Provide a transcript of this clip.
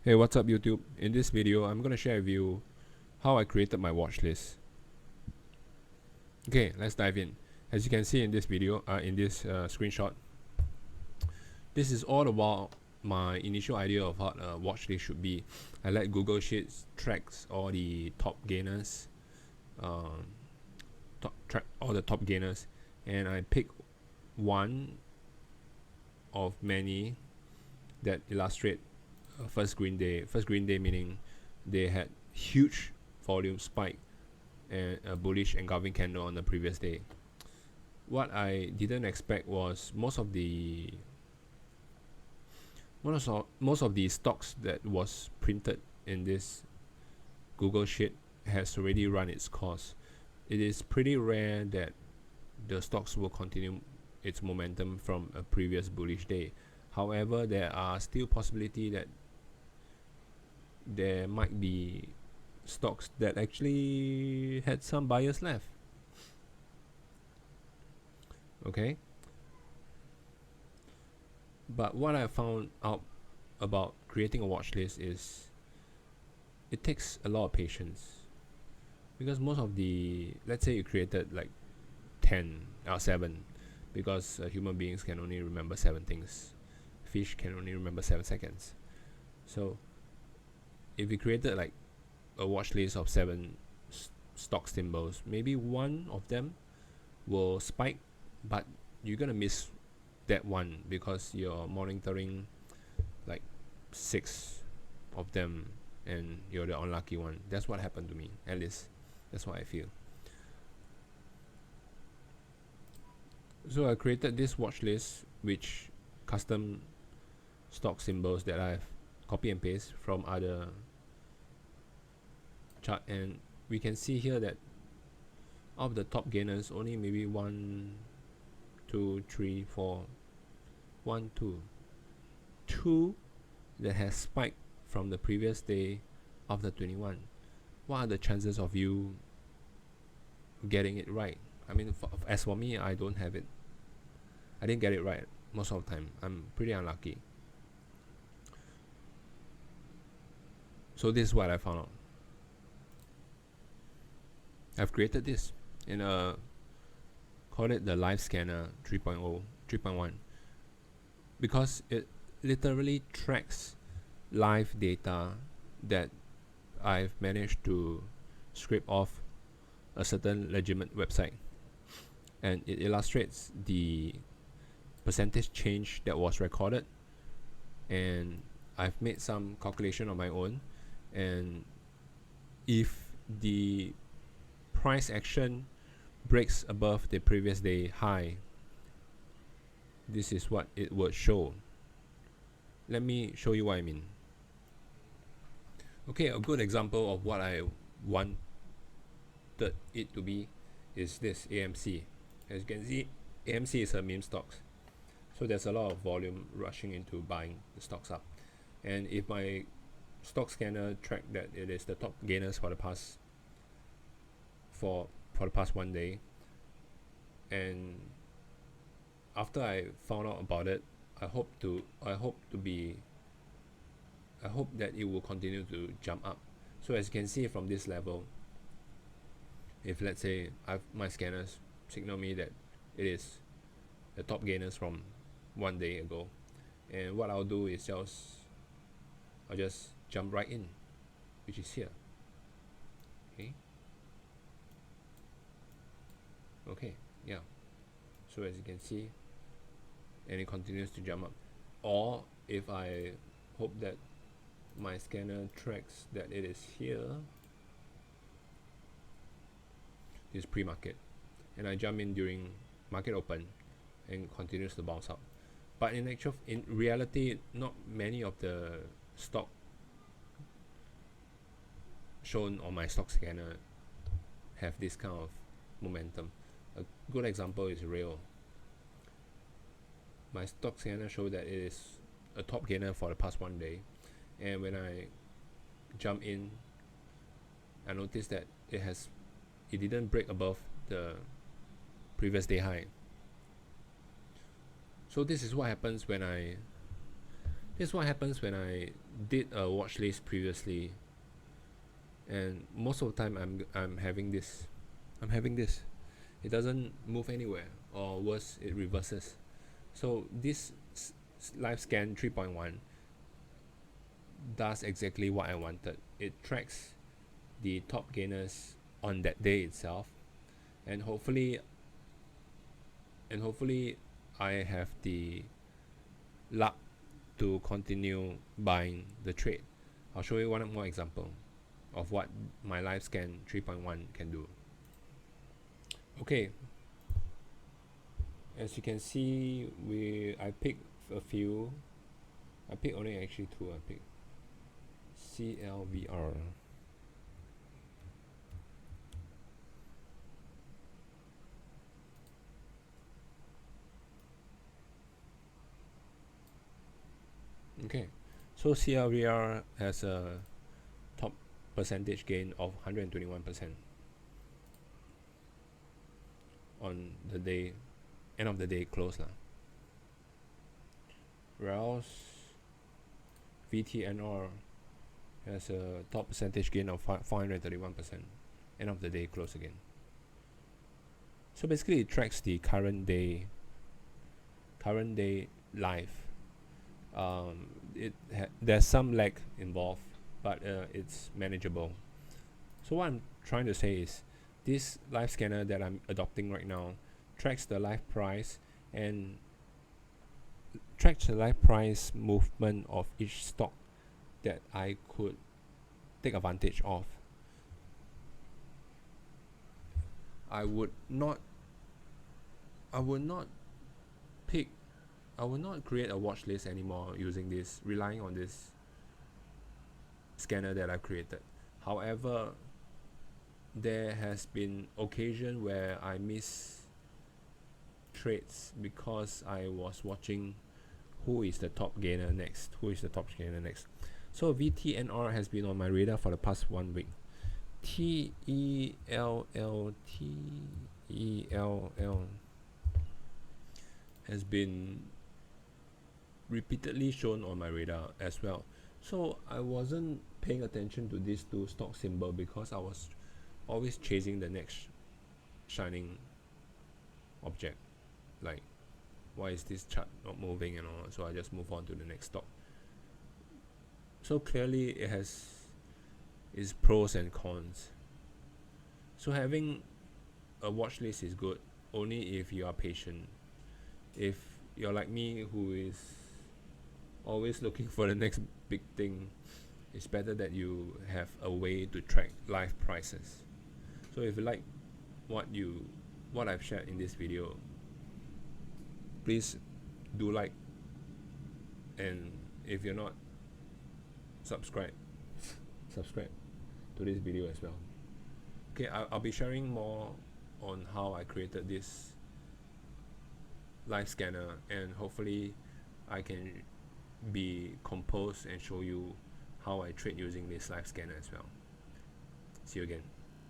Hey, what's up YouTube? In this video, I'm gonna share with you how I created my watch list. Okay, let's dive in. As you can see in this video, in this screenshot, this is all about my initial idea of what a watch list should be. I let Google Sheets tracks all the top gainers, track all the top gainers, and I pick one of many that illustrate first green day. First green day meaning they had huge volume spike and a bullish engulfing candle on the previous day. What I didn't expect was most of the stocks that was printed in this Google Sheet has already run its course. It is pretty rare that the stocks will continue its momentum from a previous bullish day. However, there are still possibility that there might be stocks that actually had some buyers left. Okay, but what I found out about creating a watch list is it takes a lot of patience, because most of the, let's say you created like 10 or 7, because human beings can only remember 7 things, fish can only remember 7 seconds. So if you created like a watch list of 7 stock symbols, maybe one of them will spike, but you're gonna miss that one because you're monitoring like 6 of them and you're the unlucky one. That's what happened to me, at least that's what I feel. So I created this watch list which custom stock symbols that I've copy and paste from other chart, and we can see here that of the top gainers, only maybe 1 2 3 4 1 2 that has spiked from the previous day of the 21. What are the chances of you getting it right? I mean, as for me, I don't have it. I didn't get it right most of the time. I'm pretty unlucky. So this is what I found out. I've created this in a, call it the live scanner 3.0 3.1, because it literally tracks live data that I've managed to scrape off a certain legitimate website, and it illustrates the percentage change that was recorded, and I've made some calculation on my own, and if the price action breaks above the previous day high, this is what it would show. Let me show you what I mean. Okay, a good example of what I wanted it to be is this AMC. As you can see, AMC is a meme stocks, so there's a lot of volume rushing into buying the stocks up. And if my stock scanner track that it is the top gainers for the past for the past 1 day, and after I found out about it, I hope that it will continue to jump up. So as you can see from this level, if let's say my scanners signal me that it is the top gainers from 1 day ago, and what I'll do is I'll just jump right in, which is here. Okay, yeah. So as you can see, and it continues to jump up. Or if I hope that my scanner tracks that it is here, this pre-market, and I jump in during market open and continues to bounce up. But in reality, not many of the stock shown on my stock scanner have this kind of momentum. A good example is Rail. My stock scanner showed that it is a top gainer for the past 1 day, and when I jump in, I noticed that it didn't break above the previous day high. So this is what happens when I Here's what happens when I did a watch list previously, and most of the time I'm having this. It doesn't move anywhere, or worse, it reverses. So this live scan 3.1 does exactly what I wanted. It tracks the top gainers on that day itself, and hopefully I have the luck to continue buying the trade. I'll show you one more example of what my live scan 3.1 can do. Okay, as you can see, I picked a few. I picked only actually two. I picked CLVR. Okay, so CLVR has a top percentage gain of 121% on the day, end of the day close lah. Whereas VTNR has a top percentage gain of 431%, end of the day close again. So basically it tracks the current day live. There's some lag involved, but it's manageable. So what I'm trying to say is, this live scanner that I'm adopting right now tracks the live price and tracks the live price movement of each stock that I could take advantage of. I would not create a watch list anymore using this, relying on this scanner that I've created. However, there has been occasion where I miss trades because I was watching who is the top gainer next. So VTNR has been on my radar for the past 1 week. TELL has been repeatedly shown on my radar as well. So I wasn't paying attention to these two stock symbol because I was always chasing the next shining object, like why is this chart not moving and all, so I just move on to the next stock. So clearly it has its pros and cons. So having a watch list is good only if you are patient. If you're like me, who is always looking for the next big thing, it's better that you have a way to track live prices. So if you like what I've shared in this video, please do like, and if you're not, subscribe to this video as well. Okay, I'll be sharing more on how I created this live scanner, and hopefully I can be composed and show you how I trade using this live scanner as well. See you again.